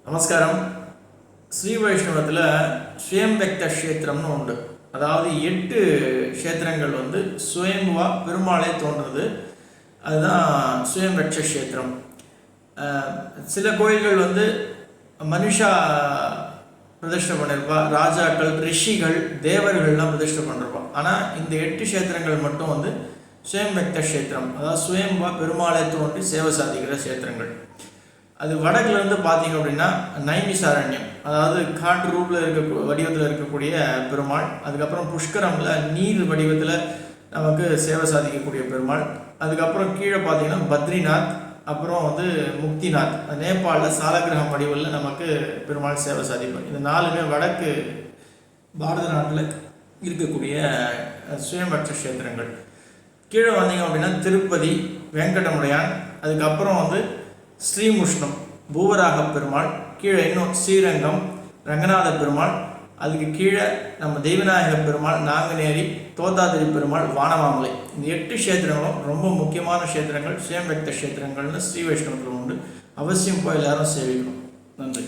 நமஸ்காரம். ஸ்ரீ வைஷ்ணவத்தில் ஸ்வயம்பக்த க்ஷேத்திரம்னு உண்டு. அதாவது 8 க்ஷேத்திரங்கள் சுயம்புவா பெருமாளே தோன்றுறது. அதுதான் ஸ்வயம்பக்த க்ஷேத்திரம். சில கோயில்கள் மனுஷா பிரதிஷ்டை பண்ணியிருப்பா, ராஜாக்கள், ரிஷிகள், தேவர்கள்லாம் பிரதிஷ்டை பண்ணிருப்பா. ஆனால் இந்த 8 க்ஷேத்திரங்கள் மட்டும் ஸ்வயம்பக்த க்ஷேத்திரம், அதாவது சுயம்புவா பெருமாளே தோன்றி சேவை சாதிக்கிற க்ஷேத்திரங்கள். அது வடக்குலேருந்து பார்த்தீங்க அப்படின்னா நைமிசாரண்யம், அதாவது காட்டு ரூபில் வடிவத்தில் இருக்கக்கூடிய பெருமாள். அதுக்கப்புறம் புஷ்கரமில் நீர் வடிவத்தில் நமக்கு சேவை சாதிக்கக்கூடிய பெருமாள். அதுக்கப்புறம் கீழே பார்த்தீங்கன்னா பத்ரிநாத், அப்புறம் முக்திநாத், நேபாளில் சாலக்கிரகம் வடிவில் நமக்கு பெருமாள் சேவை சாதிப்பார். இந்த 4மே வடக்கு பாரத நாட்டில் இருக்கக்கூடிய சுயம்பக்த க்ஷேத்திரங்கள். கீழே வந்தீங்க அப்படின்னா திருப்பதி, வெங்கடமுடையான், அதுக்கப்புறம் ஸ்ரீமுஷ்ணம், பூவராக பெருமாள், கீழே இன்னும் ஸ்ரீரங்கம், ரங்கநாத பெருமாள், அதுக்கு கீழே நம்ம தெய்வநாயக பெருமாள், நாங்குநேரி, தோத்தாதிரி பெருமாள், வானமாமலை. இந்த 8 க்ஷேத்திரங்களும் ரொம்ப முக்கியமான க்ஷேத்திரங்கள், ஸ்வயம்பக்த க்ஷேத்திரங்கள்னு ஸ்ரீ வைஷ்ணவத்தில் உண்டு. அவசியம் போய் எல்லாரும் சேவிக்கணும். நன்றி.